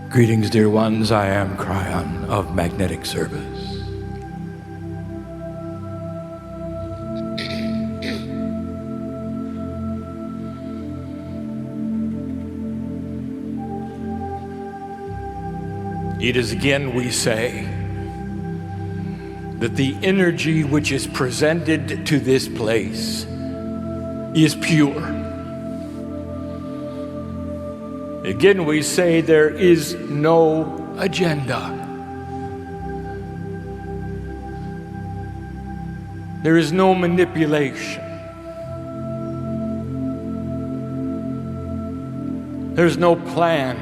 Greetings, dear ones. I am Kryon of Magnetic Service. It is again, we say, that the energy which is presented to this place is pure. Again, we say there is no agenda. There is no manipulation. There's no plan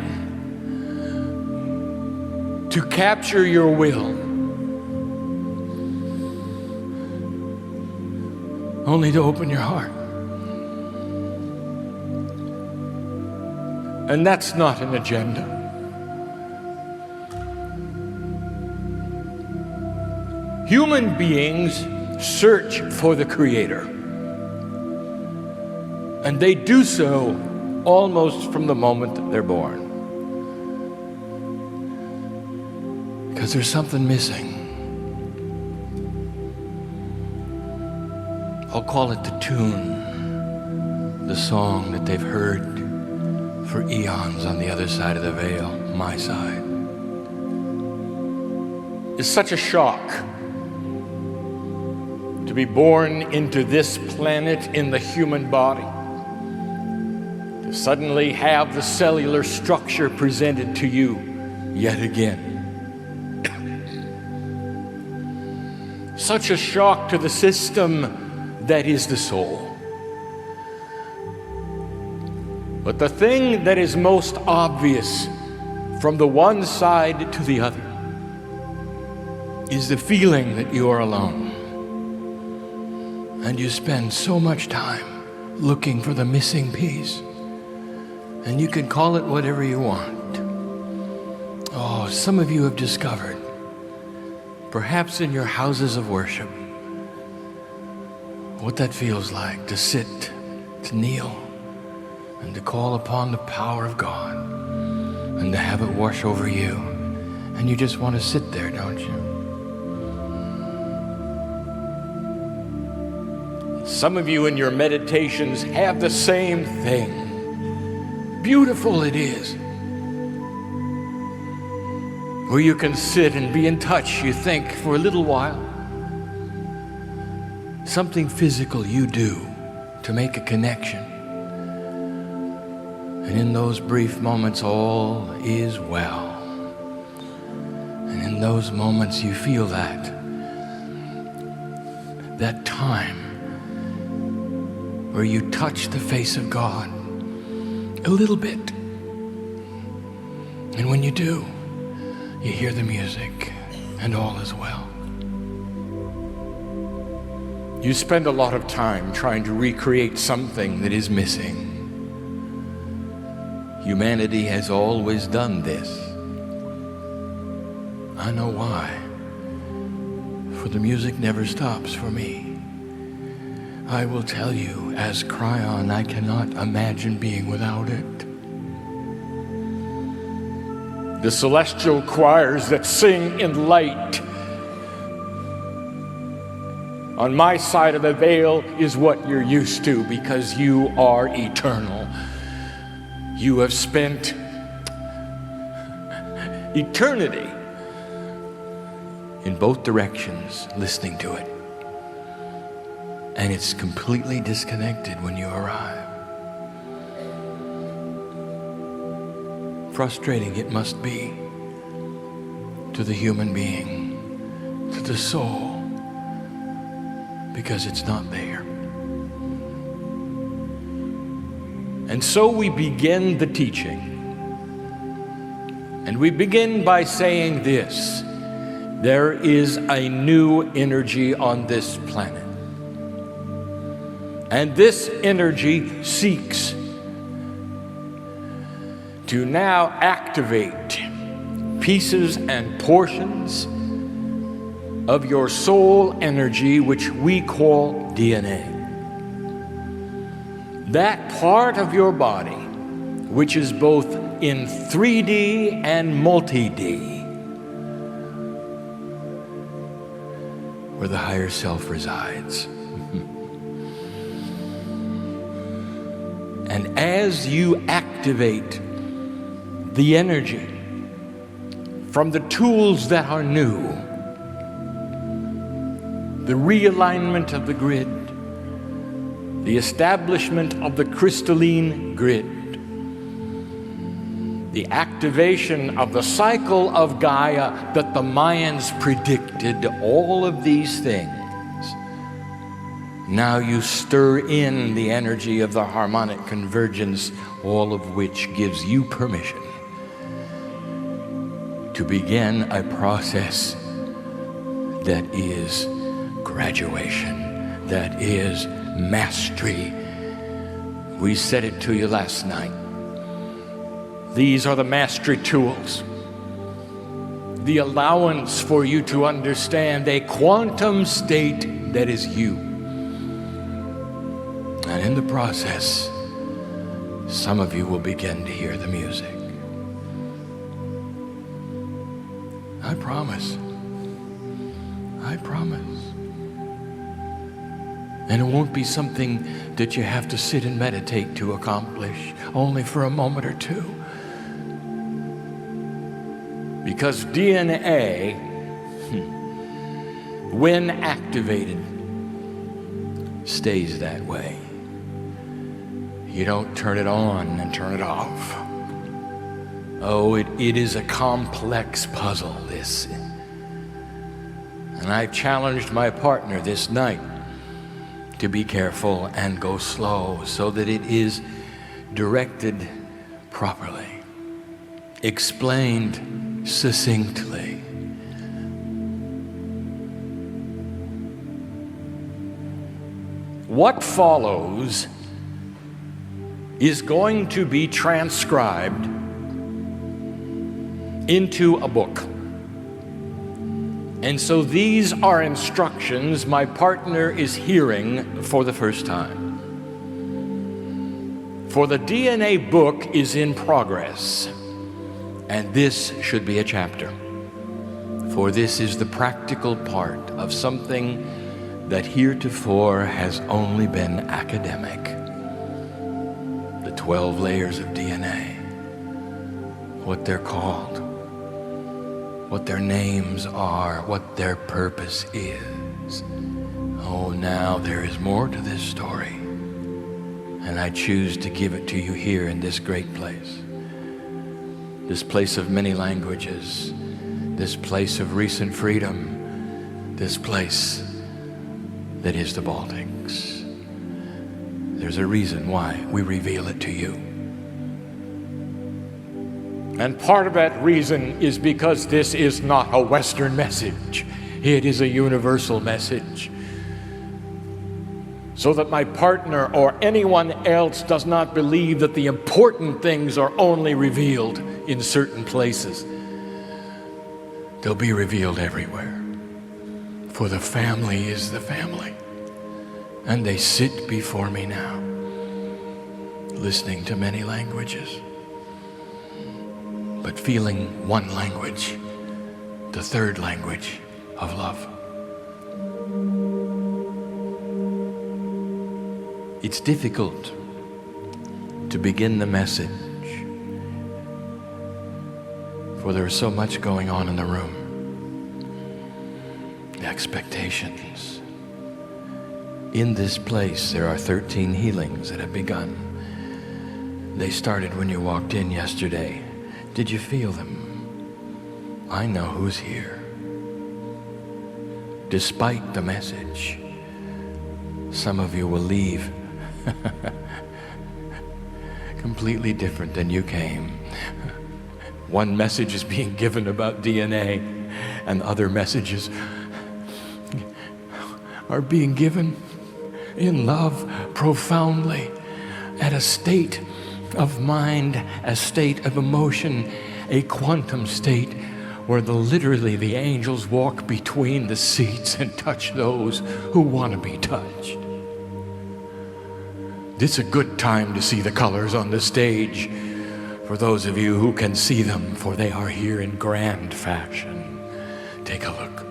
to capture your will, only to open your heart. And that's not an agenda. Human beings search for the Creator, and they do so almost from the moment that they're born. Because there's something missing. I'll call it the tune, the song that they've heard for eons on the other side of the veil, my side. It's such a shock to be born into this planet in the human body, to suddenly have the cellular structure presented to you yet again. Such a shock to the system that is the soul. But the thing that is most obvious from the one side to the other is the feeling that you are alone. And you spend so much time looking for the missing piece. And you can call it whatever you want. Oh, some of you have discovered, perhaps in your houses of worship, what that feels like to sit, to kneel, and to call upon the power of God and to have it wash over you. And you just want to sit there, don't you? Some of you in your meditations have the same thing. Beautiful it is. Where you can sit and be in touch, you think, for a little while. Something physical you do to make a connection. And in those brief moments, all is well. And in those moments, you feel that time where you touch the face of God a little bit. And when you do, you hear the music, and all is well. You spend a lot of time trying to recreate something that is missing. Humanity has always done this. I know why. For the music never stops for me. I will tell you, as Kryon, I cannot imagine being without it. The celestial choirs that sing in light on my side of the veil is what you're used to, because you are eternal. You have spent eternity in both directions listening to it. And it's completely disconnected when you arrive. Frustrating it must be to the human being, to the soul, because it's not there. And so we begin the teaching. And we begin by saying this: there is a new energy on this planet. And this energy seeks to now activate pieces and portions of your soul energy, which we call DNA. That part of your body, which is both in 3D and multi-D, where the higher self resides. And as you activate the energy from the tools that are new, the realignment of the grid, the establishment of the crystalline grid, the activation of the cycle of Gaia that the Mayans predicted, all of these things, now you stir in the energy of the harmonic convergence, all of which gives you permission to begin a process that is graduation, that is mastery. We said it to you last night. These are the mastery tools, the allowance for you to understand a quantum state that is you. And in the process, some of you will begin to hear the music. I promise. I promise. And it won't be something that you have to sit and meditate to accomplish, only for a moment or two. Because DNA, when activated, stays that way. You don't turn it on and turn it off. Oh, it is a complex puzzle, this. And I challenged my partner this night to be careful and go slow so that it is directed properly, explained succinctly. What follows is going to be transcribed into a book. And so these are instructions my partner is hearing for the first time. For the DNA book is in progress, and this should be a chapter. For this is the practical part of something that heretofore has only been academic. The 12 layers of DNA, what they're called, what their names are, what their purpose is. Oh, now there is more to this story, and I choose to give it to you here in this great place, this place of many languages, this place of recent freedom, this place that is the Baltics. There's a reason why we reveal it to you. And part of that reason is because this is not a Western message. It is a universal message. So that my partner or anyone else does not believe that the important things are only revealed in certain places. They'll be revealed everywhere. For the family is the family. And they sit before me now, listening to many languages, but feeling one language, the third language of love. It's difficult to begin the message, for there is so much going on in the room. The expectations. In this place, there are 13 healings that have begun. They started when you walked in yesterday. Did you feel them? I know who's here. Despite the message, some of you will leave completely different than you came. One message is being given about DNA, and other messages are being given in love profoundly, at a state of mind, a state of emotion, a quantum state where literally the angels walk between the seats and touch those who want to be touched. It's a good time to see the colors on the stage, For those of you who can see them, for they are here in grand fashion. Take a look.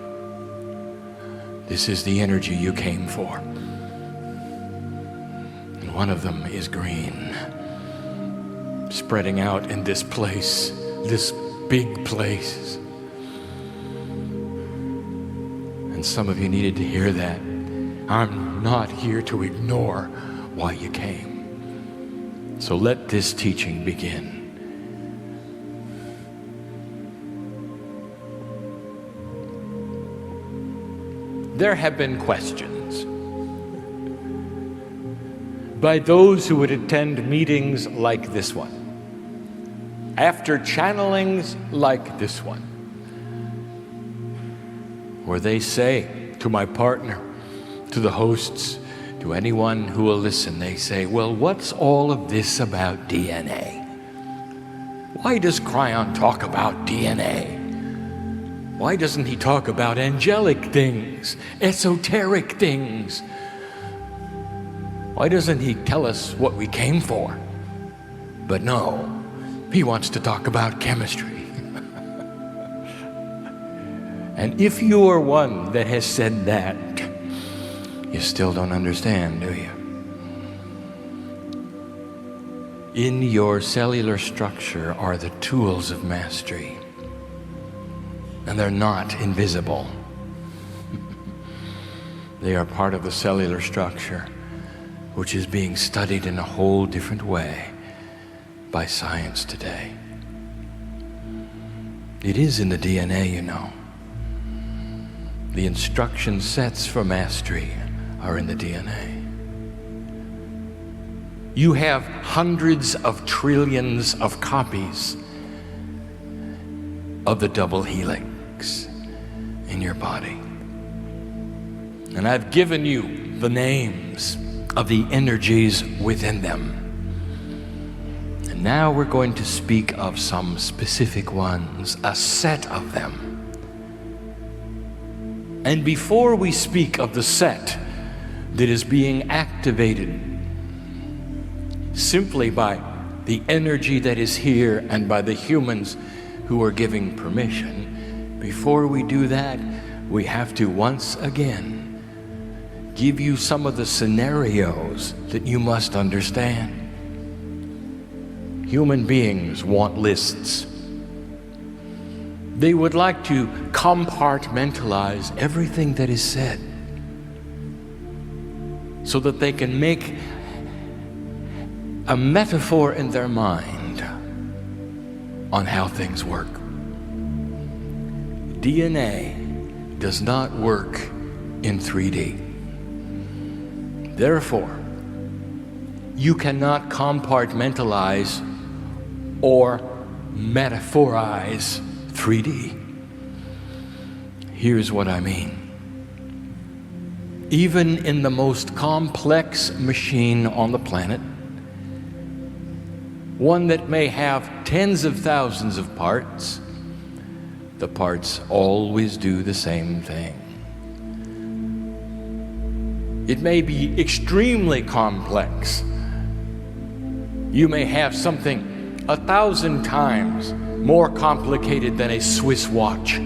This is the energy you came for. And one of them is green, spreading out in this place, this big place. And some of you needed to hear that. I'm not here to ignore why you came. So let this teaching begin. There have been questions by those who would attend meetings like this one, after channelings like this one, where they say to my partner, to the hosts, to anyone who will listen, they say, well, what's all of this about DNA? Why does Kryon talk about DNA? Why doesn't he talk about angelic things, esoteric things? Why doesn't he tell us what we came for? But no, he wants to talk about chemistry. And if you are one that has said that, you still don't understand, do you? In your cellular structure are the tools of mastery. And they're not invisible. They are part of the cellular structure, which is being studied in a whole different way by science today. It is in the DNA, you know. The instruction sets for mastery are in the DNA. You have hundreds of trillions of copies of the double helix in your body. And I've given you the names of the energies within them. And now we're going to speak of some specific ones, a set of them. And before we speak of the set that is being activated simply by the energy that is here and by the humans who are giving permission, before we do that, we have to once again give you some of the scenarios that you must understand. Human beings want lists. They would like to compartmentalize everything that is said so that they can make a metaphor in their mind on how things work. DNA does not work in 3D. Therefore, you cannot compartmentalize or metaphorize 3D. Here's what I mean. Even in the most complex machine on the planet, one that may have tens of thousands of parts, the parts always do the same thing. It may be extremely complex. You may have something 1,000 times more complicated than a Swiss watch.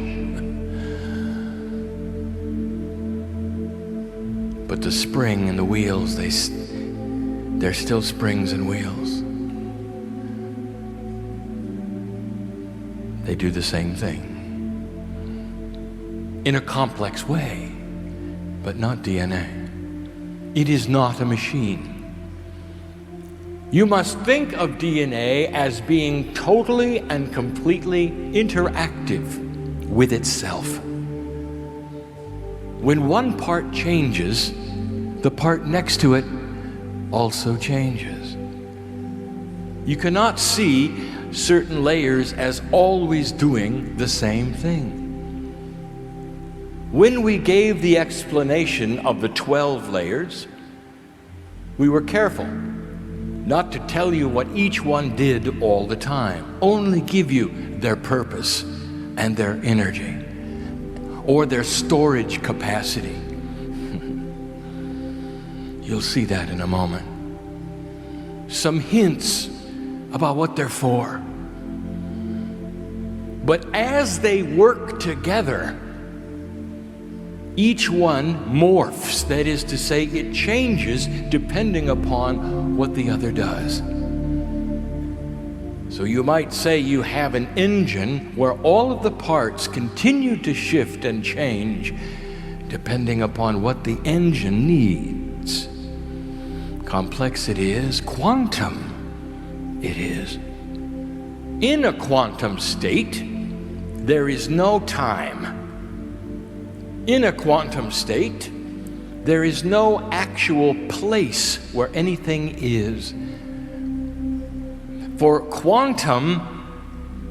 But the spring and the wheels, they're still springs and wheels. They do the same thing in a complex way, but not DNA. It is not a machine. You must think of DNA as being totally and completely interactive with itself. When one part changes, the part next to it also changes. You cannot see certain layers as always doing the same thing. When we gave the explanation of the 12 layers, we were careful not to tell you what each one did all the time, only give you their purpose and their energy or their storage capacity. You'll see that in a moment. Some hints about what they're for. But as they work together, each one morphs. That is to say, it changes depending upon what the other does. So you might say you have an engine where all of the parts continue to shift and change depending upon what the engine needs. Complex it is, quantum it is. In a quantum state, there is no time. In a quantum state, there is no actual place where anything is. For quantum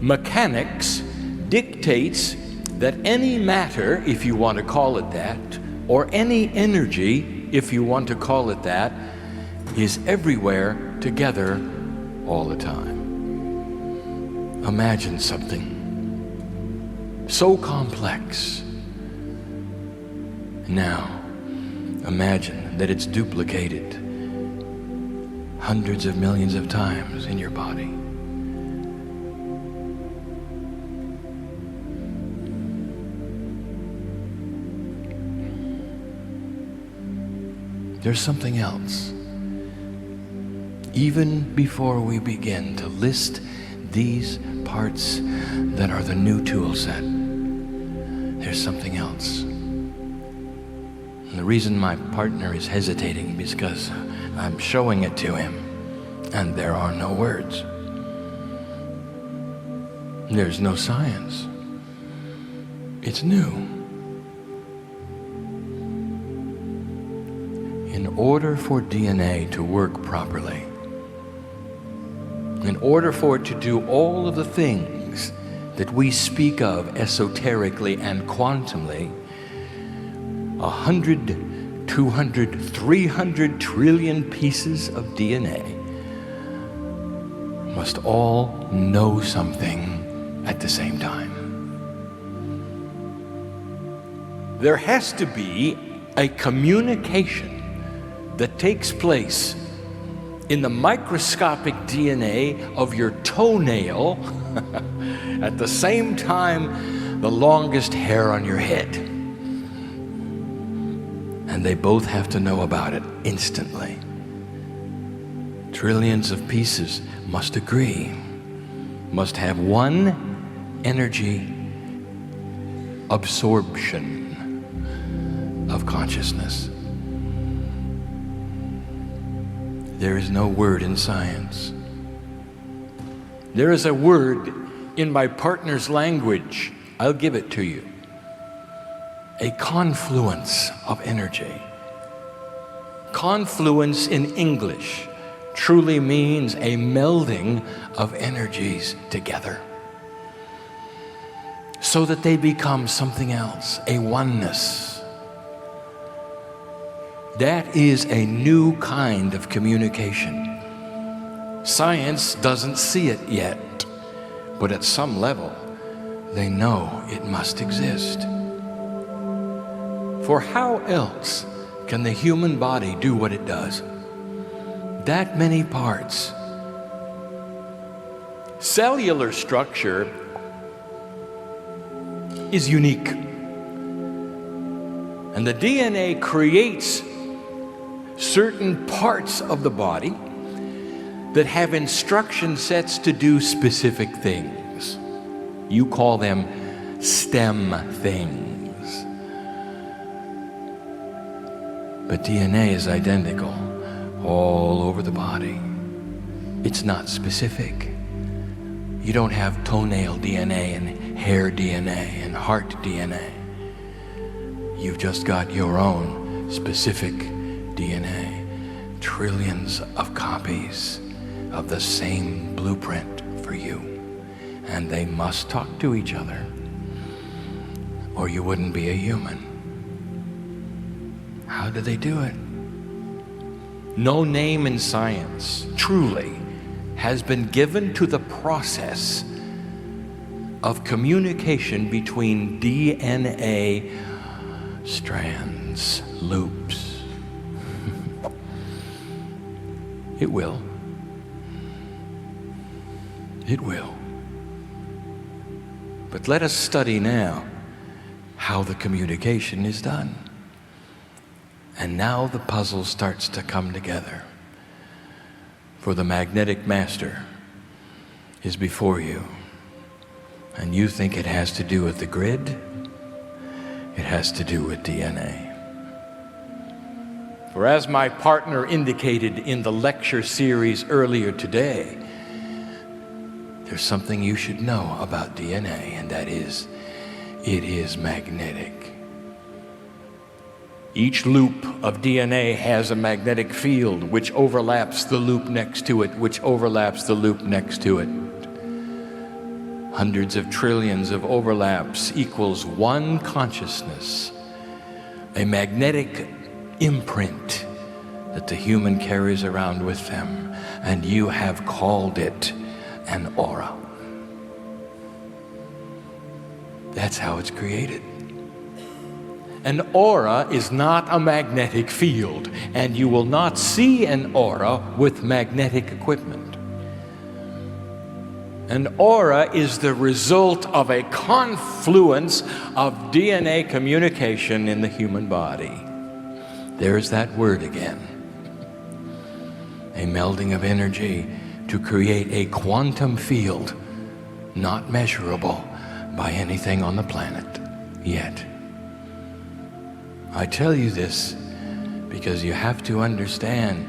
mechanics dictates that any matter, if you want to call it that, or any energy, if you want to call it that, is everywhere together all the time. Imagine something so complex. Now, imagine that it's duplicated hundreds of millions of times in your body. There's something else. Even before we begin to list these parts that are the new tool set, there's something else. And the reason my partner is hesitating is because I'm showing it to him, and there are no words. There's no science. It's new. In order for DNA to work properly, in order for it to do all of the things that we speak of esoterically and quantumly, 100, 200, 300 trillion pieces of DNA must all know something at the same time. There has to be a communication that takes place in the microscopic DNA of your toenail at the same time the longest hair on your head. And they both have to know about it instantly. Trillions of pieces must agree, must have one energy absorption of consciousness. There is no word in science. There is a word in my partner's language. I'll give it to you. A confluence of energy. Confluence in English truly means a melding of energies together so that they become something else, a oneness. That is a new kind of communication. Science doesn't see it yet, but at some level, they know it must exist. For how else can the human body do what it does? That many parts. Cellular structure is unique. And the DNA creates certain parts of the body that have instruction sets to do specific things. You call them STEM things. But DNA is identical all over the body. It's not specific. You don't have toenail DNA and hair DNA and heart DNA. You've just got your own specific DNA, trillions of copies of the same blueprint for you. And they must talk to each other, or you wouldn't be a human. How do they do it? No name in science, truly, has been given to the process of communication between DNA strands, loops. It will. It will. But let us study now how the communication is done. And now the puzzle starts to come together. For the magnetic master is before you. And you think it has to do with the grid? It has to do with DNA. For as my partner indicated in the lecture series earlier today, there's something you should know about DNA, and that is, it is magnetic. Each loop of DNA has a magnetic field which overlaps the loop next to it, which overlaps the loop next to it. Hundreds of trillions of overlaps equals one consciousness, a magnetic imprint that the human carries around with them, and you have called it an aura. That's how it's created. An aura is not a magnetic field, and you will not see an aura with magnetic equipment. An aura is the result of a confluence of DNA communication in the human body. There's that word again. A melding of energy to create a quantum field not measurable by anything on the planet yet. I tell you this because you have to understand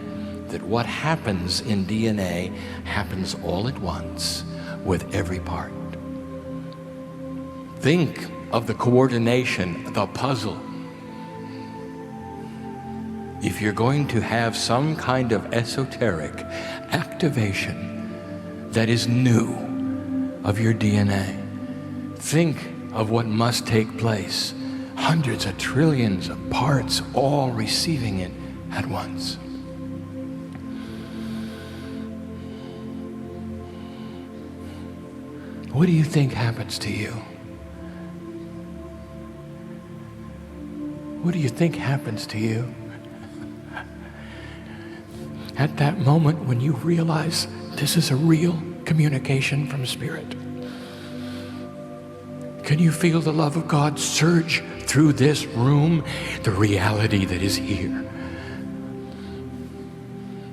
that what happens in DNA happens all at once with every part. Think of the coordination, the puzzle. If you're going to have some kind of esoteric activation that is new of your DNA, think of what must take place. Hundreds of trillions of parts all receiving it at once. What do you think happens to you? What do you think happens to you at that moment when you realize this is a real communication from Spirit? Can you feel the love of God surge through this room? The reality that is here.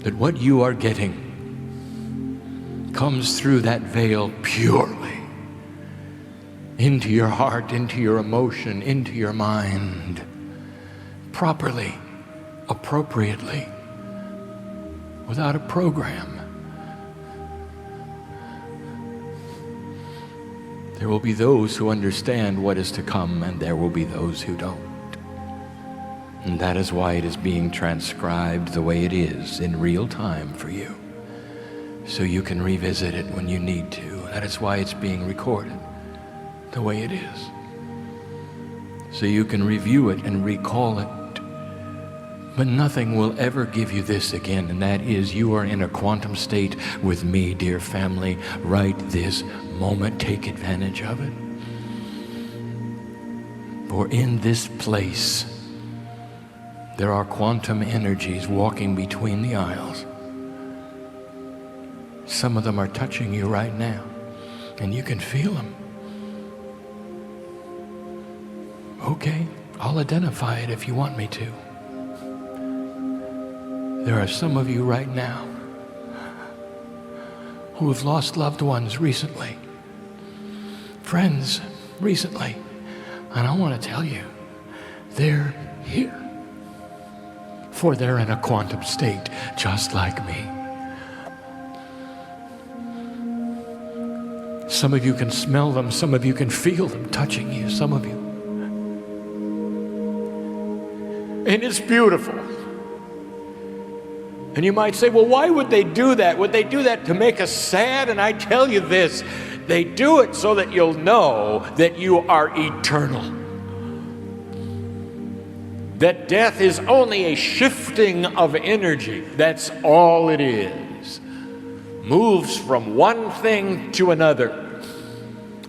That what you are getting comes through that veil purely into your heart, into your emotion, into your mind, properly, appropriately, without a program. There will be those who understand what is to come, and there will be those who don't. And that is why it is being transcribed the way it is in real time for you, so you can revisit it when you need to. That is why it's being recorded the way it is, so you can review it and recall it. But nothing will ever give you this again, and that is you are in a quantum state with me, dear family, right this moment. Take advantage of it. For in this place, there are quantum energies walking between the aisles. Some of them are touching you right now, and you can feel them. Okay, I'll identify it if you want me to. There are some of you right now who have lost loved ones recently, friends recently, and I want to tell you, they're here, for they're in a quantum state just like me. Some of you can smell them, some of you can feel them touching you, some of you. And it's beautiful. And you might say, well, why would they do that? Would they do that to make us sad? And I tell you this, they do it so that you'll know that you are eternal. That death is only a shifting of energy. That's all it is. Moves from one thing to another.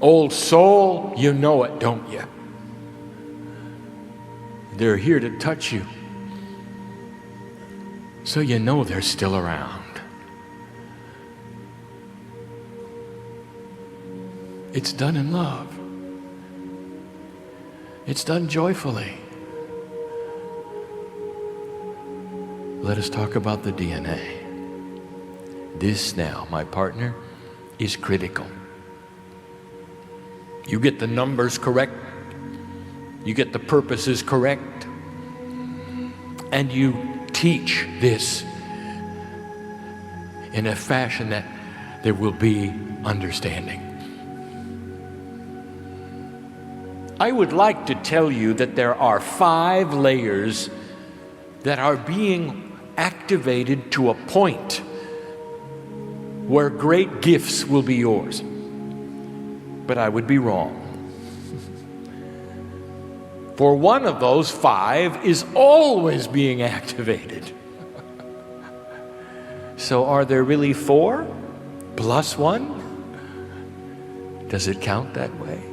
Old soul, you know it, don't you? They're here to touch you, so you know they're still around. It's done in love. It's done joyfully. Let us talk about the DNA. This now, my partner, is critical. You get the numbers correct, you get the purposes correct, and you teach this in a fashion that there will be understanding. I would like to tell you that there are 5 layers that are being activated to a point where great gifts will be yours. But I would be wrong. For one of those 5 is always being activated. So are there really 4 plus 1? Does it count that way?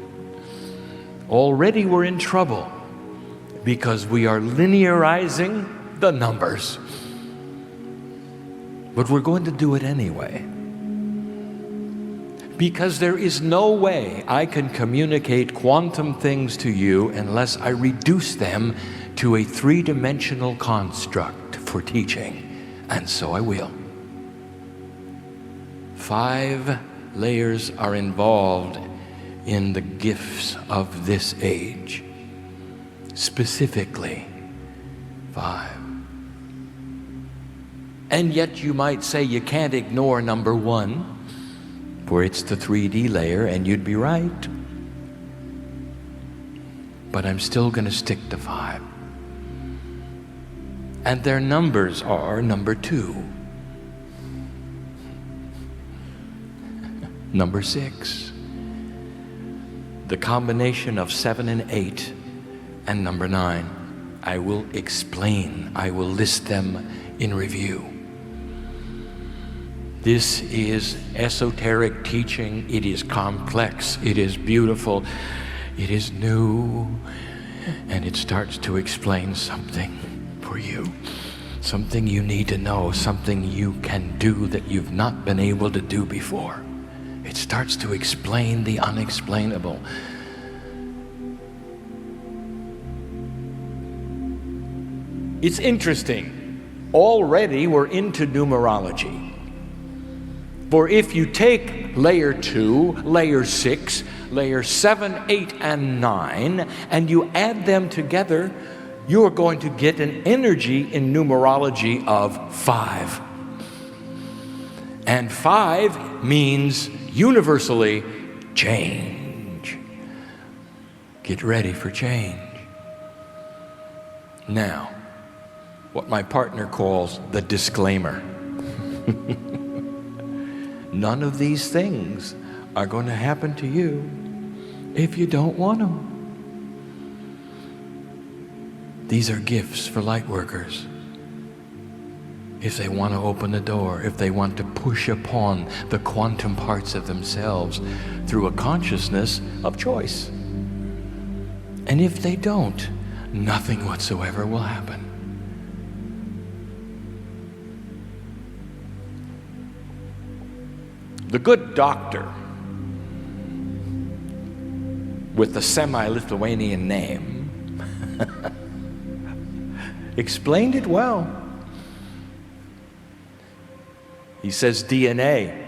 Already we're in trouble because we are linearizing the numbers. But we're going to do it anyway. Because there is no way I can communicate quantum things to you unless I reduce them to a 3-dimensional construct for teaching. And so I will. 5 layers are involved in the gifts of this age. Specifically, 5. And yet you might say you can't ignore number 1, for it's the 3D layer, and you'd be right. But I'm still going to stick to 5. And their numbers are number 2, number 6, the combination of 7 and 8, and number 9. I will explain. I will list them in review. This is esoteric teaching. It is complex. It is beautiful. It is new. And it starts to explain something for you. Something you need to know. Something you can do that you've not been able to do before. It starts to explain the unexplainable. It's interesting. Already we're into numerology. For if you take layer 2, layer 6, layer 7, 8, and 9, and you add them together, you're going to get an energy in numerology of 5. And 5 means universally change. Get ready for change. Now, what my partner calls the disclaimer. None of these things are going to happen to you if you don't want them. These are gifts for light workers. If they want to open the door, if they want to push upon the quantum parts of themselves through a consciousness of choice. And if they don't, nothing whatsoever will happen. The good doctor with the semi-Lithuanian name explained it well. He says DNA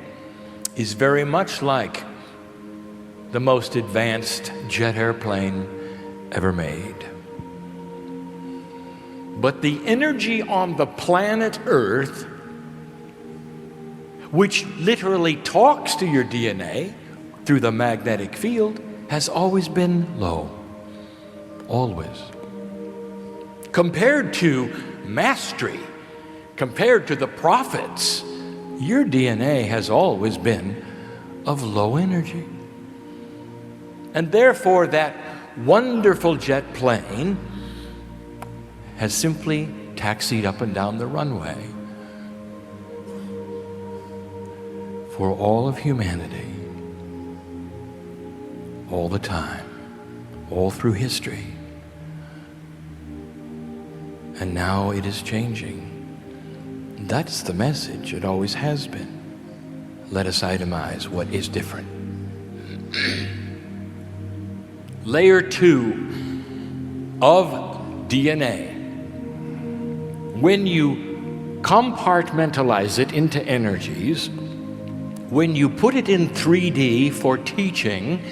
is very much like the most advanced jet airplane ever made. But the energy on the planet Earth, which literally talks to your DNA through the magnetic field, has always been low. Always. Compared to mastery, compared to the prophets, your DNA has always been of low energy. And therefore that wonderful jet plane has simply taxied up and down the runway for all of humanity, all the time, all through history. And now it is changing. That's the message. It always has been. Let us itemize what is different. Layer 2 of DNA. When you compartmentalize it into energies, when you put it in 3D for teaching,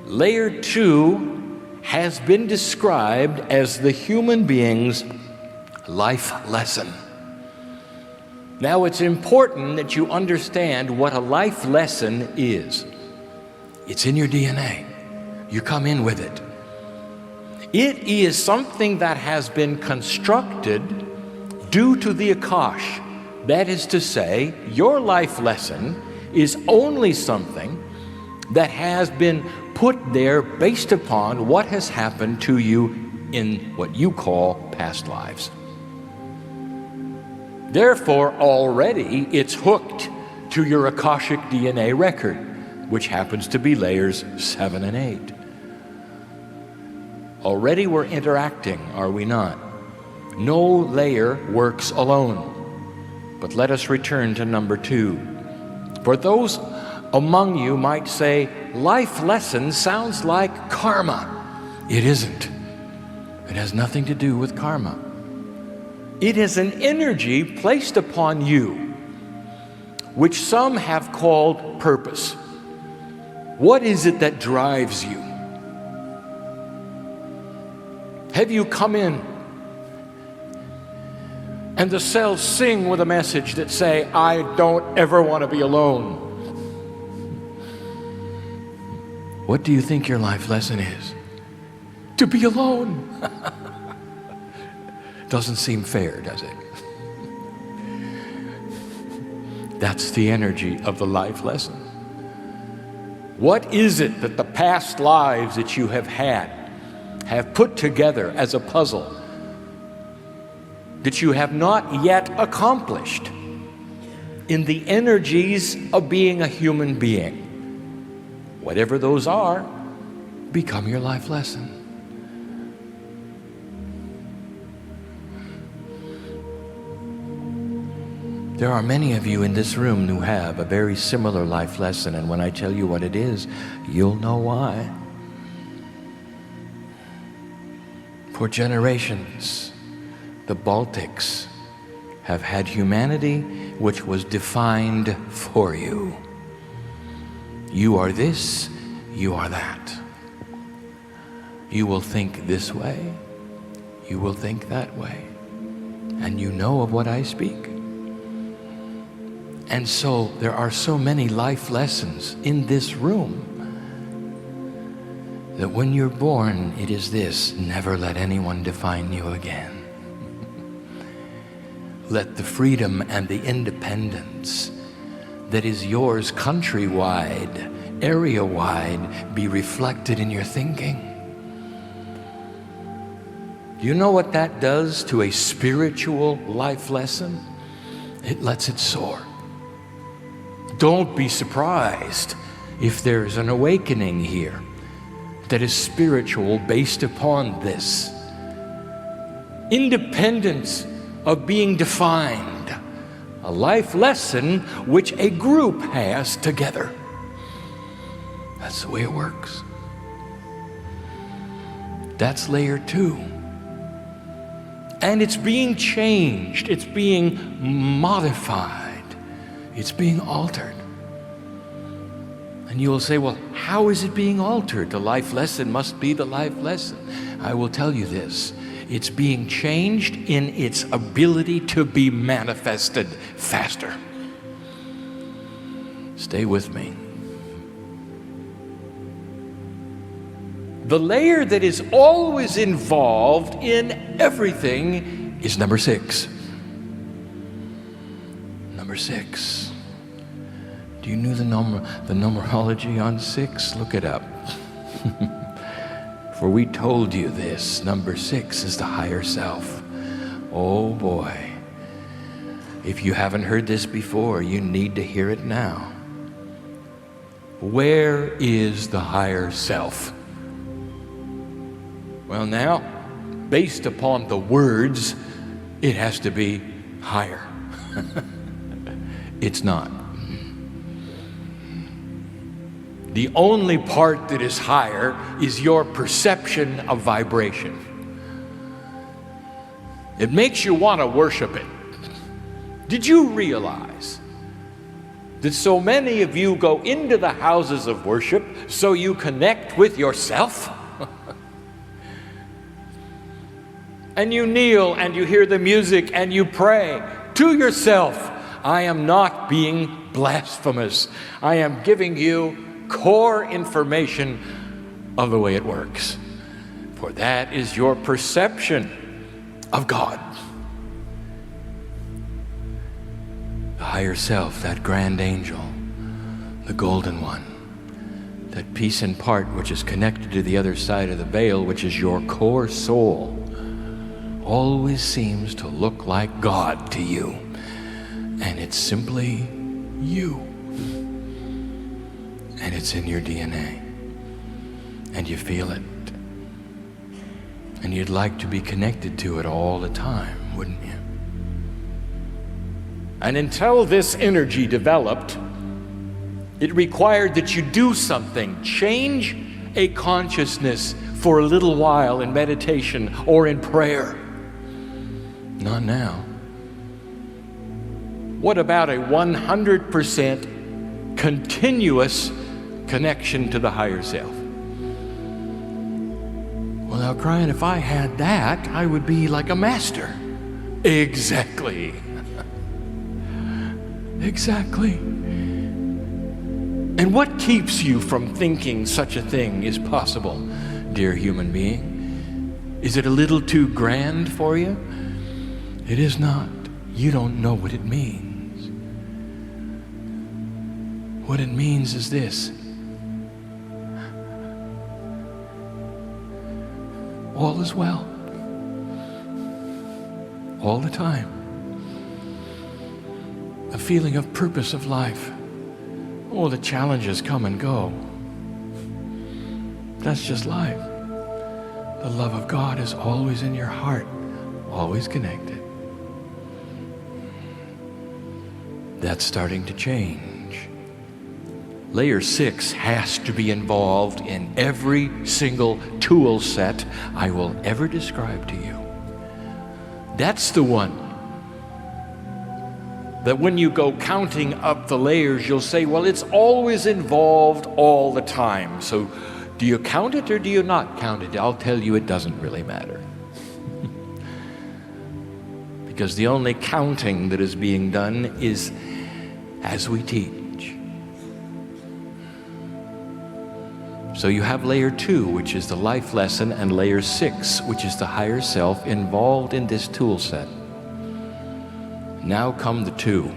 layer 2 has been described as the human being's life lesson. Now, it's important that you understand what a life lesson is. It's in your DNA. You come in with it. It is something that has been constructed due to the Akash. That is to say, your life lesson is only something that has been put there based upon what has happened to you in what you call past lives. Therefore, already it's hooked to your Akashic DNA record, which happens to be layers 7 and 8. Already we're interacting, are we not? No layer works alone. But let us return to number 2. For those among you might say, life lesson sounds like karma. It isn't. It has nothing to do with karma. It is an energy placed upon you, which some have called purpose. What is it that drives you? Have you come in and the cells sing with a message that say, I don't ever want to be alone? What do you think your life lesson is? To be alone. Doesn't seem fair, does it? That's the energy of the life lesson. What is it that the past lives that you have had have put together as a puzzle that you have not yet accomplished in the energies of being a human being? Whatever those are, become your life lesson. There are many of you in this room who have a very similar life lesson, and when I tell you what it is, you'll know why. For generations, the Baltics have had humanity which was defined for you. You are this, you are that. You will think this way, you will think that way, and you know of what I speak. And so there are so many life lessons in this room that when you're born, it is this: never let anyone define you again. Let the freedom and the independence that is yours countrywide, area-wide, be reflected in your thinking. Do you know what that does to a spiritual life lesson? It lets it soar. Don't be surprised if there's an awakening here that is spiritual based upon this. Independence of being defined. A life lesson which a group has together. That's the way it works. That's layer 2. And it's being changed. It's being modified. It's being altered. And you will say, well, how is it being altered? The life lesson must be the life lesson. I will tell you this. It's being changed in its ability to be manifested faster. Stay with me. The layer that is always involved in everything is number 6. Number 6. Do you know the numerology on 6? Look it up. For we told you this. Number 6 is the higher self. Oh boy. If you haven't heard this before, you need to hear it now. Where is the higher self? Well, now, based upon the words, it has to be higher. It's not. The only part that is higher is your perception of vibration. It makes you want to worship it. Did you realize that so many of you go into the houses of worship so you connect with yourself? And you kneel and you hear the music and you pray to yourself. I am not being blasphemous. I am giving you core information of the way it works. For that is your perception of God. The higher self, that grand angel, the golden one, that piece in part which is connected to the other side of the veil, which is your core soul, always seems to look like God to you. And it's simply you. And it's in your DNA. And you feel it. And you'd like to be connected to it all the time, wouldn't you? And until this energy developed, it required that you do something, change a consciousness for a little while in meditation or in prayer. Not now. What about a 100% continuous connection to the higher self? Well, now, Kryon, if I had that, I would be like a master. Exactly. Exactly. And what keeps you from thinking such a thing is possible, dear human being? Is it a little too grand for you? It is not. You don't know what it means. What it means is this. All is well. All the time. A feeling of purpose of life. Oh, the challenges come and go. That's just life. The love of God is always in your heart, always connected. That's starting to change. Layer 6 has to be involved in every single tool set I will ever describe to you. That's the one that when you go counting up the layers, you'll say, well, it's always involved all the time. So do you count it or do you not count it? I'll tell you, it doesn't really matter. Because the only counting that is being done is as we teach. So you have layer 2, which is the life lesson, and layer 6, which is the higher self, involved in this tool set. Now come the 2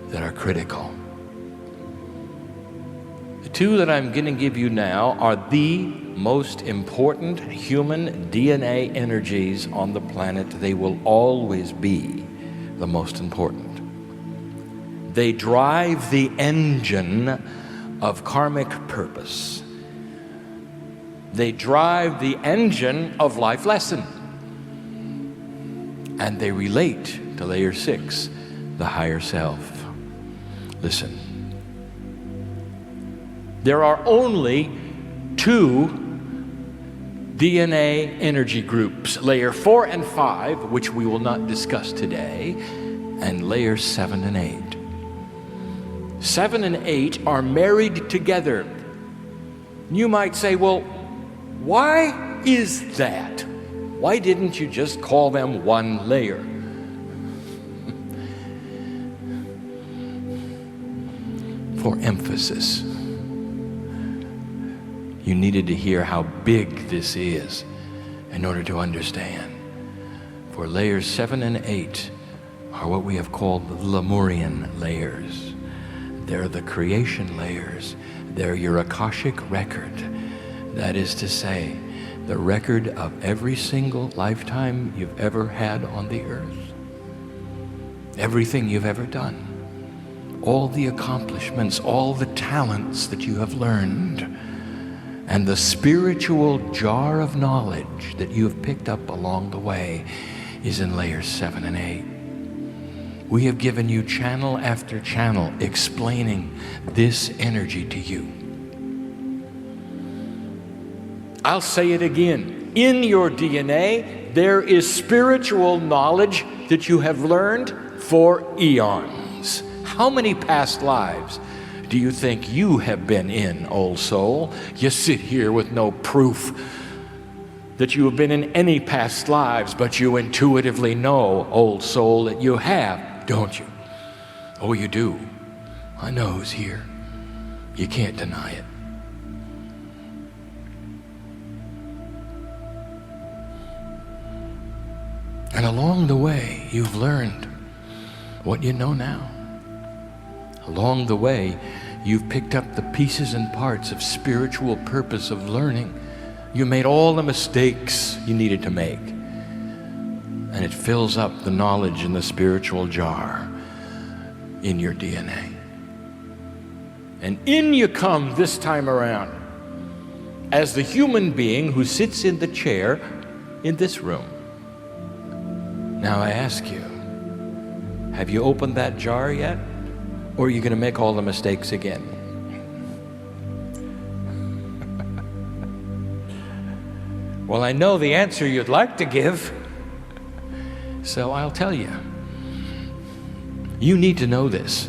that are critical. The 2 that I'm going to give you now are the most important human DNA energies on the planet. They will always be the most important. They drive the engine of karmic purpose. They drive the engine of life lesson. And they relate to layer 6, the higher self. Listen. There are only 2 DNA energy groups, layer 4 and 5, which we will not discuss today, and layer 7 and 8. 7 and 8 are married together. You might say, well, why is that? Why didn't you just call them one layer? For emphasis. You needed to hear how big this is in order to understand. For layers 7 and 8 are what we have called the Lemurian layers. They're the creation layers. They're your Akashic record. That is to say, the record of every single lifetime you've ever had on the earth. Everything you've ever done. All the accomplishments, all the talents that you have learned, and the spiritual jar of knowledge that you have picked up along the way is in layers 7 and 8. We have given you channel after channel explaining this energy to you. I'll say it again. In your DNA, there is spiritual knowledge that you have learned for eons. How many past lives do you think you have been in, old soul? You sit here with no proof that you have been in any past lives, but you intuitively know, old soul, that you have. Don't you? Oh, you do. I know who's here. You can't deny it. And along the way, you've learned what you know now. Along the way, you've picked up the pieces and parts of spiritual purpose of learning. You made all the mistakes you needed to make. And it fills up the knowledge in the spiritual jar in your DNA. And in you come this time around as the human being who sits in the chair in this room. Now I ask you, have you opened that jar yet? Or are you going to make all the mistakes again? Well, I know the answer you'd like to give. So I'll tell you. You need to know this.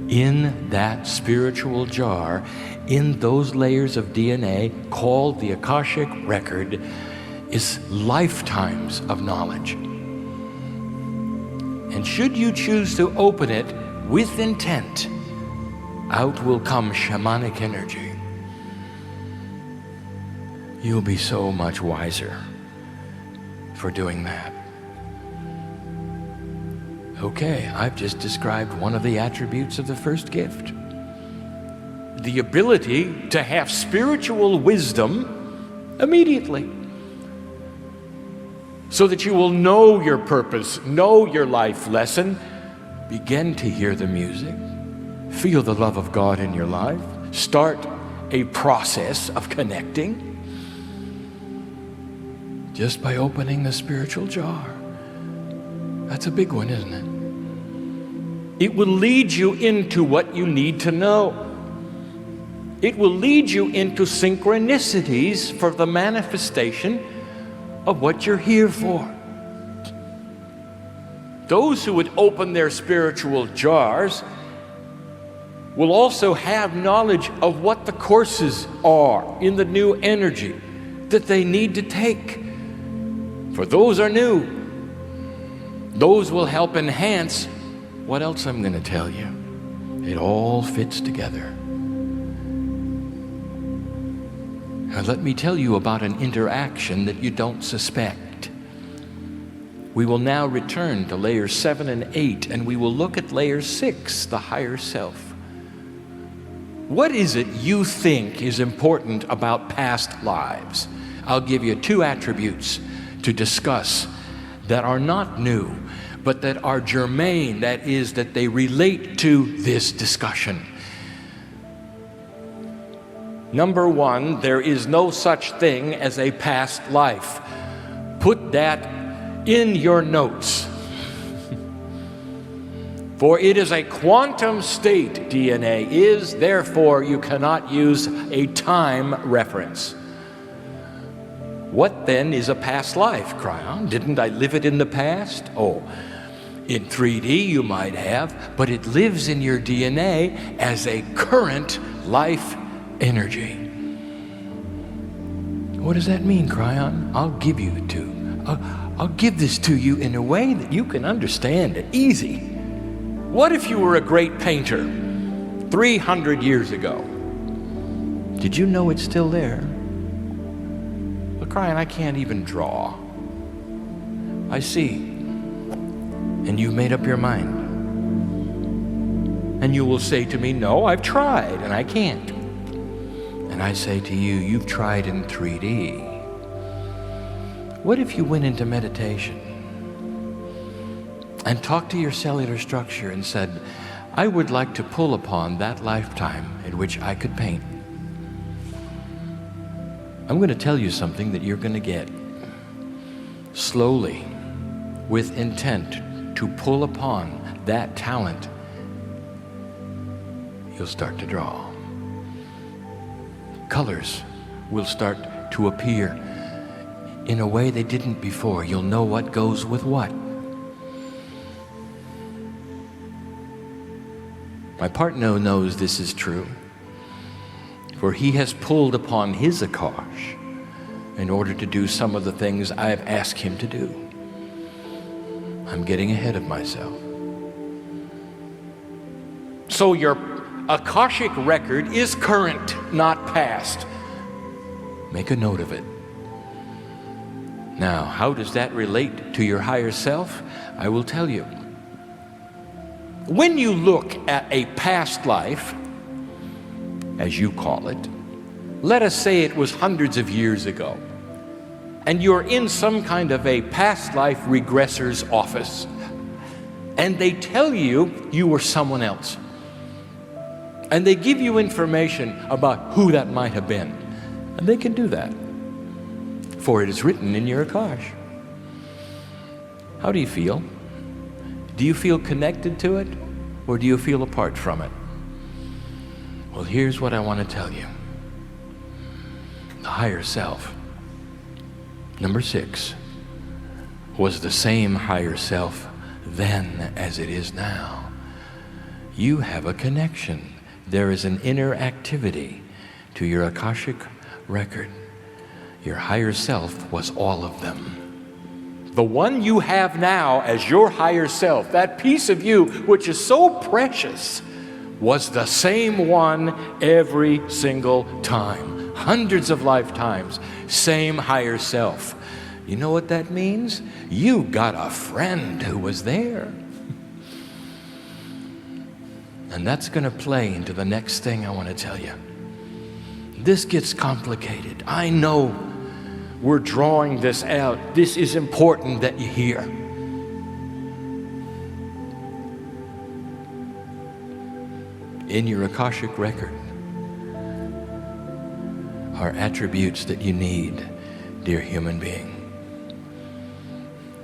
In that spiritual jar, in those layers of DNA called the Akashic Record, is lifetimes of knowledge. And should you choose to open it with intent, out will come shamanic energy. You'll be so much wiser for doing that. Okay, I've just described one of the attributes of the first gift. The ability to have spiritual wisdom immediately. So that you will know your purpose, know your life lesson, begin to hear the music, feel the love of God in your life, start a process of connecting. Just by opening the spiritual jar. That's a big one, isn't it? It will lead you into what you need to know. It will lead you into synchronicities for the manifestation of what you're here for. Those who would open their spiritual jars will also have knowledge of what the courses are in the new energy that they need to take. For those are new. Those will help enhance what else I'm going to tell you. It all fits together. Now let me tell you about an interaction that you don't suspect. We will now return to layers 7 and 8, and we will look at layer 6, the higher self. What is it you think is important about past lives? I'll give you 2 attributes to discuss that are not new, but that are germane, that is, that they relate to this discussion. Number 1, there is no such thing as a past life. Put that in your notes. For it is a quantum state, DNA is, therefore you cannot use a time reference. What then is a past life, Kryon? Didn't I live it in the past? Oh, in 3D you might have, but it lives in your DNA as a current life energy. What does that mean, Kryon? I'll give you I'll give this to you in a way that you can understand it. Easy. What if you were a great painter 300 years ago? Did you know it's still there? Kryon, I can't even draw. I see. And you've made up your mind. And you will say to me, no, I've tried and I can't. And I say to you, you've tried in 3D. What if you went into meditation and talked to your cellular structure and said, I would like to pull upon that lifetime in which I could paint. I'm going to tell you something that you're going to get slowly, with intent, to pull upon that talent, you'll start to draw. Colors will start to appear in a way they didn't before. You'll know what goes with what. My partner knows this is true, for he has pulled upon his Akash in order to do some of the things I've asked him to do. I'm getting ahead of myself. So your Akashic record is current, not past. Make a note of it. Now, how does that relate to your higher self? I will tell you. When you look at a past life, as you call it, let us say it was hundreds of years ago, and you're in some kind of a past life regressor's office, and they tell you you were someone else, and they give you information about who that might have been, and they can do that, for it is written in your Akash. How do you feel? Do you feel connected to it, or do you feel apart from it? Well, here's what I want to tell you. The higher self, number 6, was the same higher self then as it is now. You have a connection. There is an inner activity to your Akashic record. Your higher self was all of them. The one you have now as your higher self, that piece of you which is so precious, was the same one every single time. Hundreds of lifetimes, same higher self. You know what that means? You got a friend who was there. And that's going to play into the next thing I want to tell you. This gets complicated. I know we're drawing this out. This is important that you hear. In your Akashic record are attributes that you need, dear human being.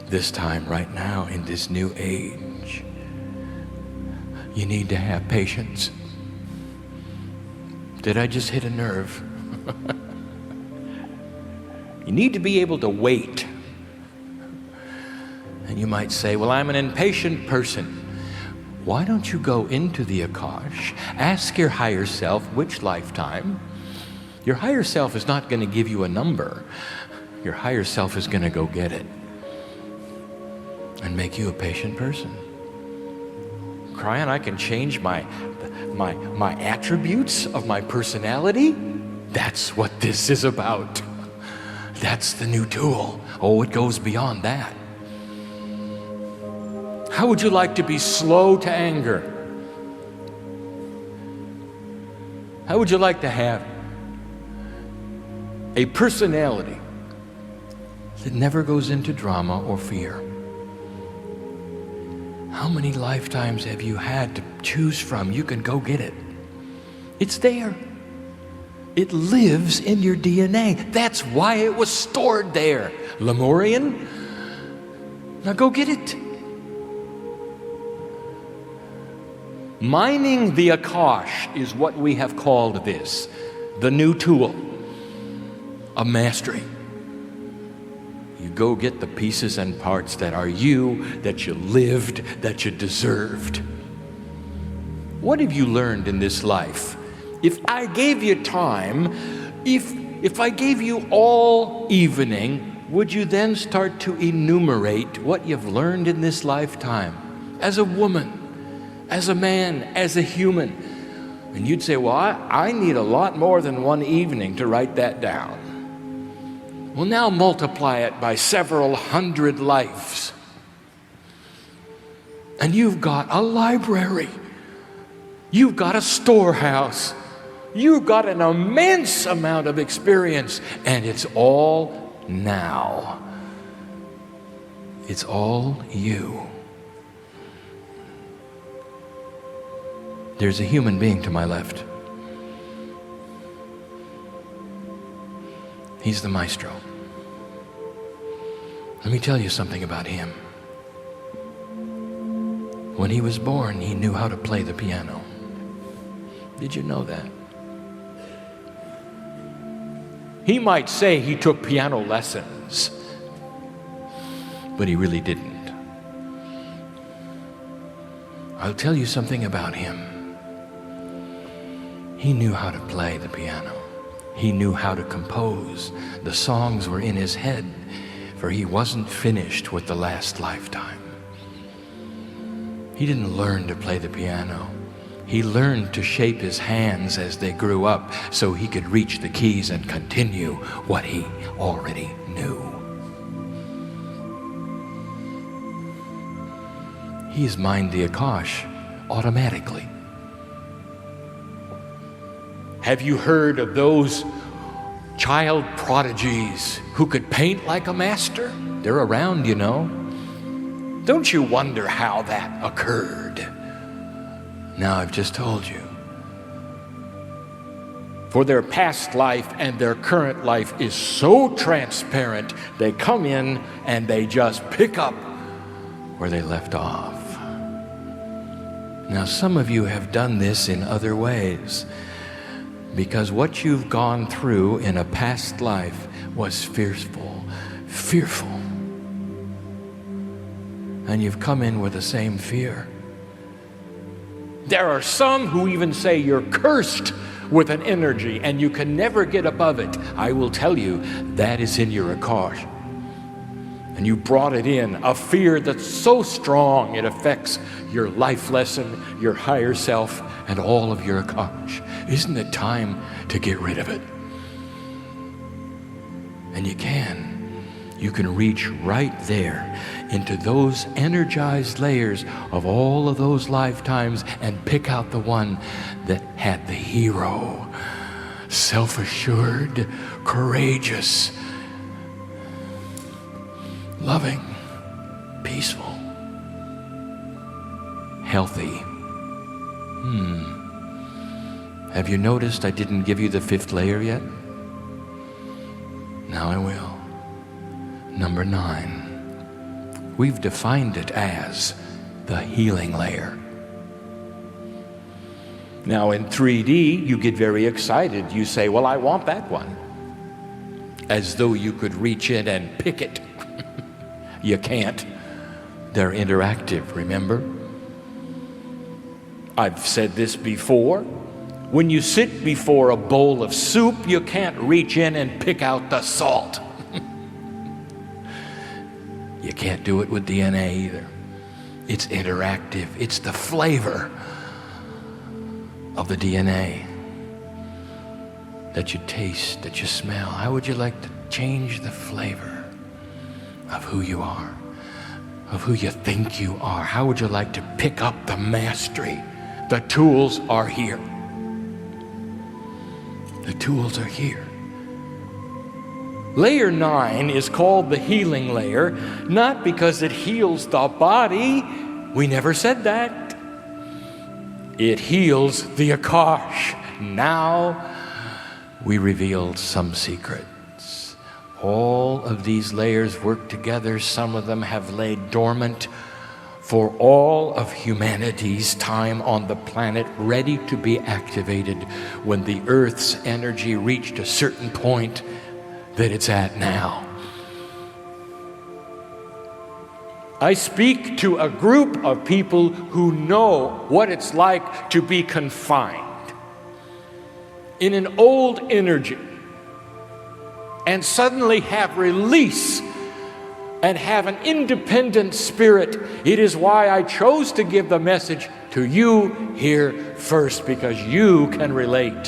This time, right now, in this new age, you need to have patience. Did I just hit a nerve? You need to be able to wait. And you might say, well, I'm an impatient person. Why don't you go into the Akash, ask your higher self which lifetime. Your higher self is not going to give you a number. Your higher self is going to go get it and make you a patient person. Kryon, I can change my attributes of my personality? That's what this is about. That's the new tool. Oh, it goes beyond that. How would you like to be slow to anger? How would you like to have a personality that never goes into drama or fear? How many lifetimes have you had to choose from? You can go get it. It's there. It lives in your DNA. That's why it was stored there. Lemurian, now go get it. Mining the Akash is what we have called this, the new tool of mastery. You go get the pieces and parts that are you, that you lived, that you deserved. What have you learned in this life? If I gave you time, if I gave you all evening, would you then start to enumerate what you've learned in this lifetime as a woman, as a man, as a human? And you'd say, well, I need a lot more than one evening to write that down. Well, now multiply it by several hundred lives. And you've got a library. You've got a storehouse. You've got an immense amount of experience. And it's all now. It's all you. There's a human being to my left. He's the maestro. Let me tell you something about him. When he was born, he knew how to play the piano. Did you know that? He might say he took piano lessons, but he really didn't. I'll tell you something about him. He knew how to play the piano. He knew how to compose. The songs were in his head, for he wasn't finished with the last lifetime. He didn't learn to play the piano. He learned to shape his hands as they grew up so he could reach the keys and continue what he already knew. He's mined the Akash automatically. Have you heard of those child prodigies who could paint like a master? They're around, you know. Don't you wonder how that occurred? Now I've just told you. For their past life and their current life is so transparent, they come in and they just pick up where they left off. Now some of you have done this in other ways, because what you've gone through in a past life was fearful. And you've come in with the same fear. There are some who even say you're cursed with an energy and you can never get above it. I will tell you, that is in your Akash. And you brought it in, a fear that's so strong it affects your life lesson, your higher self, and all of your Akash. Isn't it time to get rid of it? And you can. You can reach right there into those energized layers of all of those lifetimes and pick out the one that had the hero, self-assured, courageous, loving, peaceful, healthy. Have you noticed I didn't give you the 5th layer yet? Now I will. Number 9. We've defined it as the healing layer. Now in 3D, you get very excited. You say, well, I want that one. As though you could reach in and pick it. You can't. They're interactive, remember? I've said this before. When you sit before a bowl of soup, you can't reach in and pick out the salt. You can't do it with DNA either. It's interactive. It's the flavor of the DNA that you taste, that you smell. How would you like to change the flavor of who you are, of who you think you are? How would you like to pick up the mastery? The tools are here. The tools are here. Layer 9 is called the healing layer, not because it heals the body. We never said that. It heals the Akash. Now we revealed some secrets. All of these layers work together. Some of them have laid dormant for all of humanity's time on the planet, ready to be activated when the Earth's energy reached a certain point that it's at now. I speak to a group of people who know what it's like to be confined in an old energy and suddenly have release and have an independent spirit. It is why I chose to give the message to you here first, because you can relate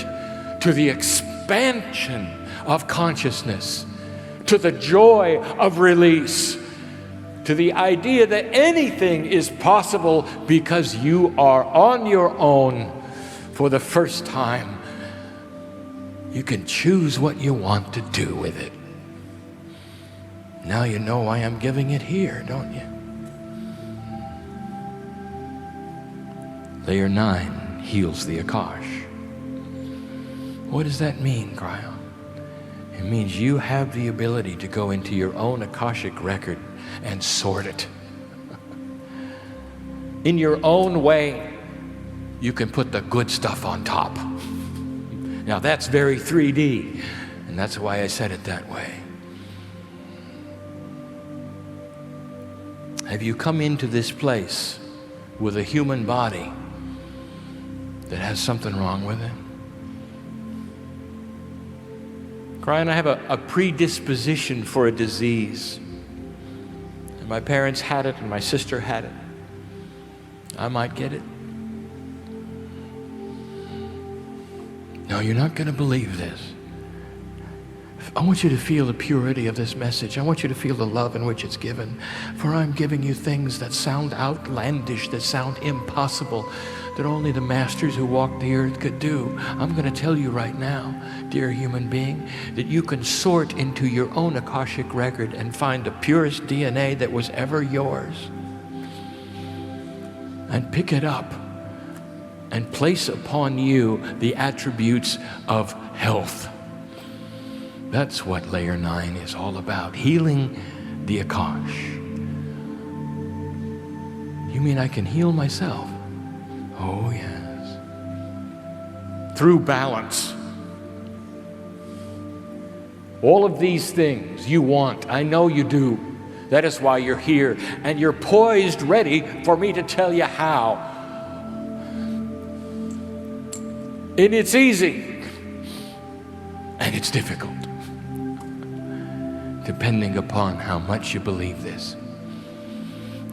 to the expansion of consciousness, to the joy of release, to the idea that anything is possible because you are on your own for the first time. You can choose what you want to do with it. Now you know why I'm giving it here, don't you? Layer 9 heals the Akash. What does that mean, Kryon? It means you have the ability to go into your own Akashic record and sort it. In your own way, you can put the good stuff on top. Now that's very 3D, and that's why I said it that way. Have you come into this place with a human body that has something wrong with it? Kryon, I have a predisposition for a disease. And my parents had it, and my sister had it. I might get it. No, you're not going to believe this. I want you to feel the purity of this message. I want you to feel the love in which it's given. For I'm giving you things that sound outlandish, that sound impossible, that only the masters who walked the earth could do. I'm going to tell you right now, dear human being, that you can sort into your own Akashic record and find the purest DNA that was ever yours. And pick it up and place upon you the attributes of health. That's what layer 9 is all about, healing the Akash. You mean I can heal myself? Oh, yes. Through balance. All of these things you want, I know you do. That is why you're here, and you're poised, ready for me to tell you how. And it's easy, and it's difficult, depending upon how much you believe this.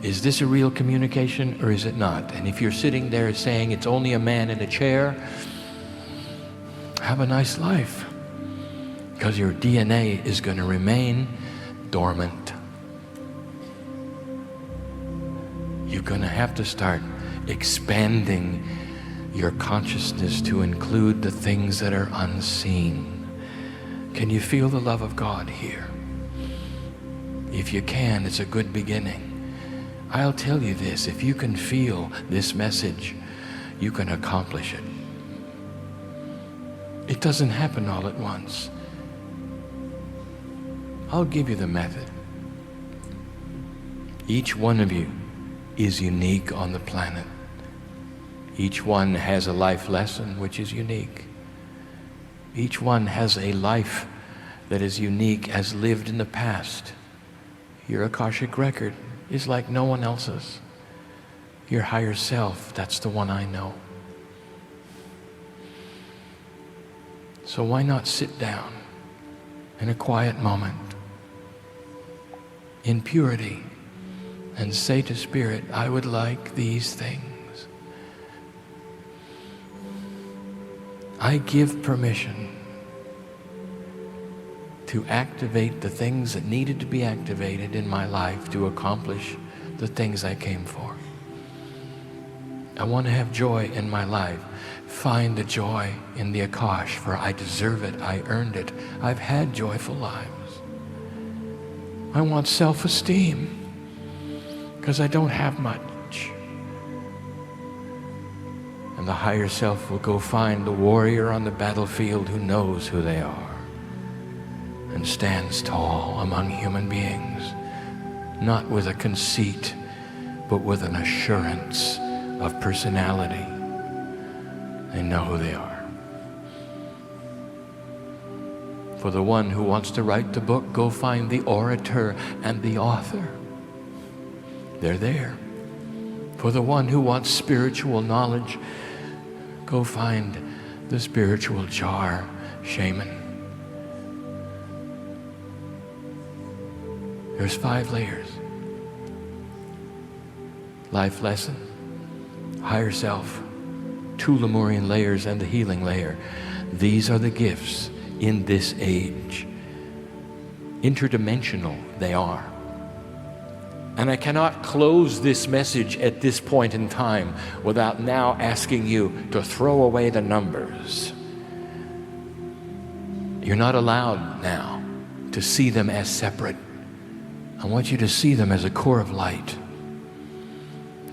Is this a real communication or is it not? And if you're sitting there saying it's only a man in a chair, have a nice life, because your DNA is going to remain dormant. You're going to have to start expanding your consciousness to include the things that are unseen. Can you feel the love of God here? If you can, it's a good beginning. I'll tell you this, if you can feel this message, you can accomplish it. It doesn't happen all at once. I'll give you the method. Each one of you is unique on the planet. Each one has a life lesson which is unique. Each one has a life that is unique as lived in the past. Your Akashic record is like no one else's. Your higher self, that's the one I know. So why not sit down in a quiet moment, in purity, and say to Spirit, I would like these things. I give permission to activate the things that needed to be activated in my life to accomplish the things I came for. I want to have joy in my life. Find the joy in the Akash, for I deserve it. I earned it. I've had joyful lives. I want self-esteem, because I don't have much. And the higher self will go find the warrior on the battlefield who knows who they are and stands tall among human beings, not with a conceit, but with an assurance of personality. They know who they are. For the one who wants to write the book, go find the orator and the author. They're there. For the one who wants spiritual knowledge, go find the spiritual jar shaman. There's 5 layers. Life lesson, higher self, 2 Lemurian layers, and the healing layer. These are the gifts in this age. Interdimensional they are. And I cannot close this message at this point in time without now asking you to throw away the numbers. You're not allowed now to see them as separate. I want you to see them as a core of light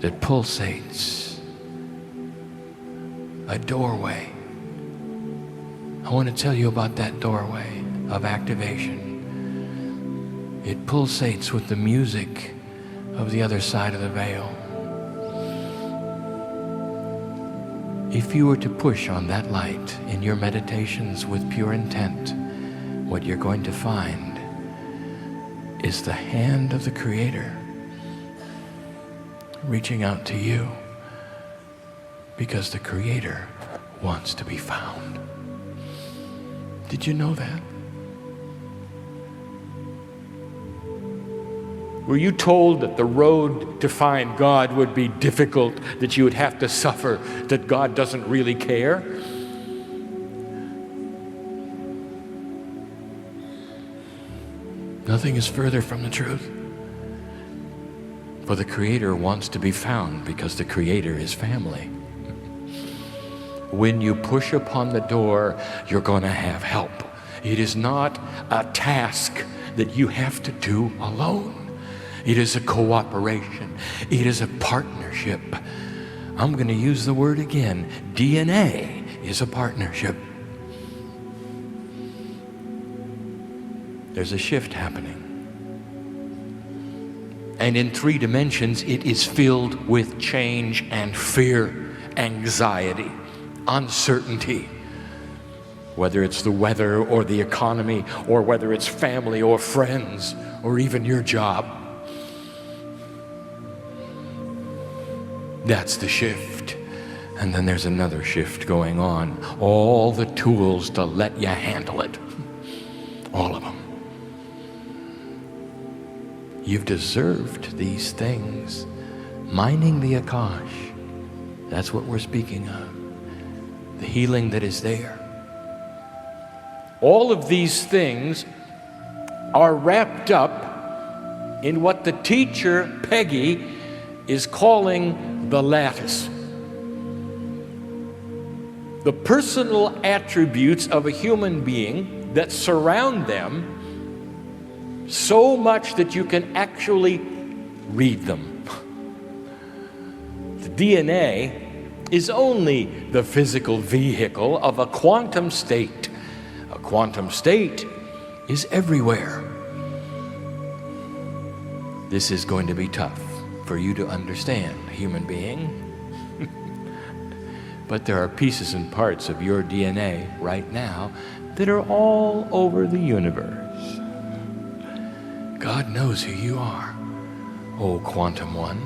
that pulsates, a doorway. I want to tell you about that doorway of activation. It pulsates with the music of the other side of the veil. If you were to push on that light in your meditations with pure intent, what you're going to find is the hand of the Creator reaching out to you, because the Creator wants to be found. Did you know that? Were you told that the road to find God would be difficult, that you would have to suffer, that God doesn't really care? Nothing is further from the truth. For the Creator wants to be found, because the Creator is family. When you push upon the door, you're going to have help. It is not a task that you have to do alone. It is a cooperation. It is a partnership. I'm going to use the word again. DNA is a partnership. There's a shift happening. And in 3 dimensions, it is filled with change and fear, anxiety, uncertainty. Whether it's the weather or the economy, or whether it's family or friends, or even your job. That's the shift. And then there's another shift going on. All the tools to let you handle it. All of them. You've deserved these things. Mining the Akash. That's what we're speaking of. The healing that is there. All of these things are wrapped up in what the teacher, Peggy, is calling the lattice. The personal attributes of a human being that surround them so much that you can actually read them. The DNA is only the physical vehicle of a quantum state. A quantum state is everywhere. This is going to be tough for you to understand, human being. But there are pieces and parts of your DNA right now that are all over the universe. God knows who you are. Oh, Quantum One.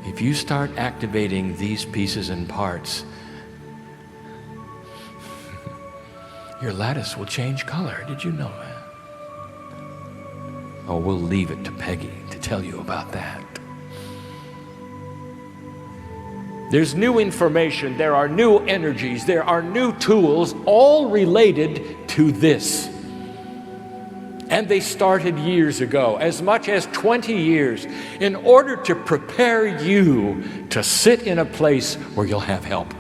If you start activating these pieces and parts, your lattice will change color. Did you know that? Oh, we'll leave it to Peggy to tell you about that. There's new information, there are new energies, there are new tools, all related to this. And they started years ago, as much as 20 years, in order to prepare you to sit in a place where you'll have help.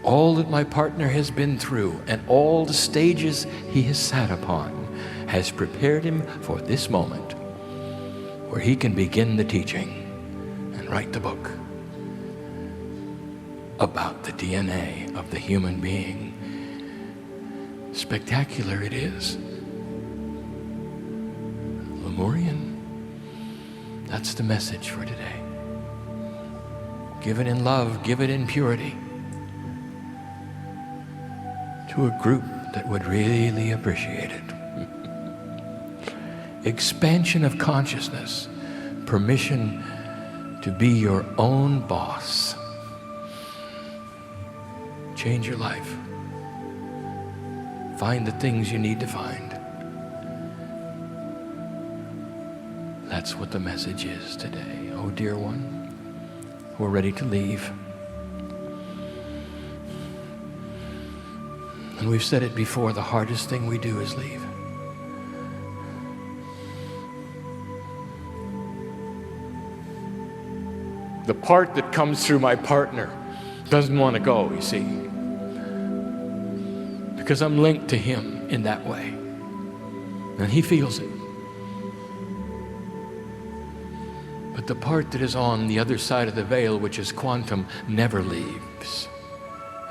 All that my partner has been through and all the stages he has sat upon has prepared him for this moment where he can begin the teaching and write the book about the DNA of the human being. Spectacular it is. Lemurian, that's the message for today. Give it in love, give it in purity to a group that would really appreciate it. Expansion of consciousness, permission to be your own boss. Change your life. Find the things you need to find. That's what the message is today. Oh, dear one, we're ready to leave. And we've said it before, the hardest thing we do is leave. The part that comes through my partner doesn't want to go, you see. Because I'm linked to him in that way. And he feels it. But the part that is on the other side of the veil, which is quantum, never leaves.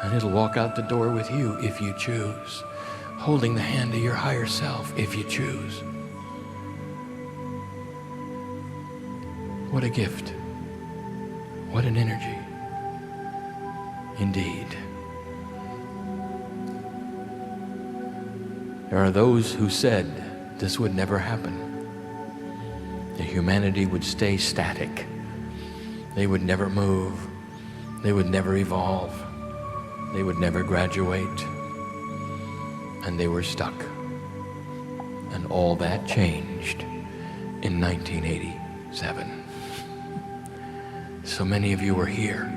And it'll walk out the door with you if you choose, holding the hand of your higher self if you choose. What a gift. What an energy. Indeed. There are those who said this would never happen. That humanity would stay static. They would never move. They would never evolve. They would never graduate. And they were stuck. And all that changed in 1987. So many of you are here,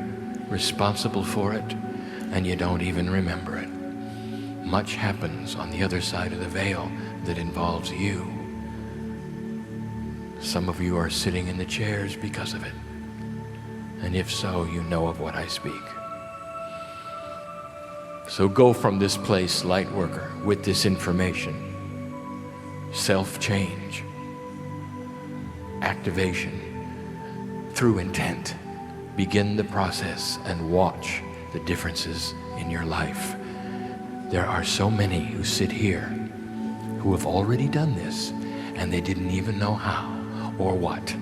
responsible for it, and you don't even remember it. Much happens on the other side of the veil that involves you. Some of you are sitting in the chairs because of it. And if so, you know of what I speak. So go from this place, light worker, with this information. Self-change, activation, through intent. Begin the process and watch the differences in your life. There are so many who sit here who have already done this, and they didn't even know how or what,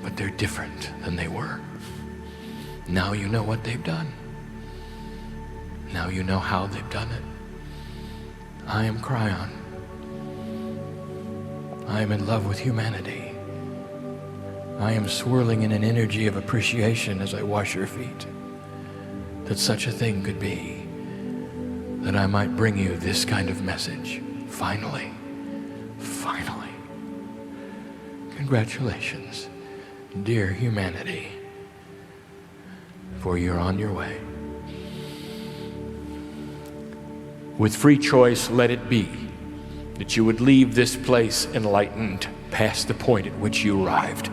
but they're different than they were. Now you know what they've done. Now you know how they've done it. I am Kryon. I am in love with humanity. I am swirling in an energy of appreciation as I wash your feet. That such a thing could be. That I might bring you this kind of message. Finally. Finally. Congratulations, dear humanity, for you're on your way. With free choice, let it be that you would leave this place enlightened past the point at which you arrived.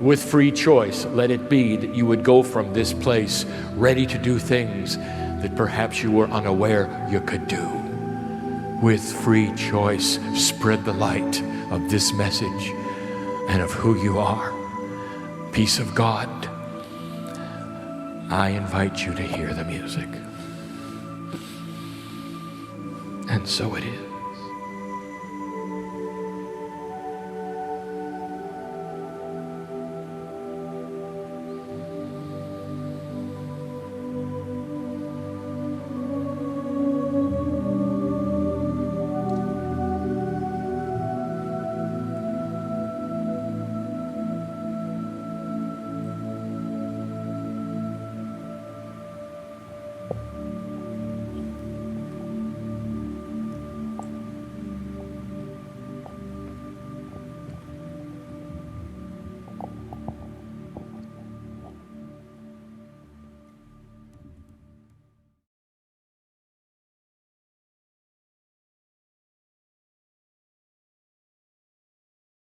With free choice, let it be that you would go from this place ready to do things that perhaps you were unaware you could do. With free choice, spread the light of this message and of who you are. Peace of God. I invite you to hear the music. And so it is.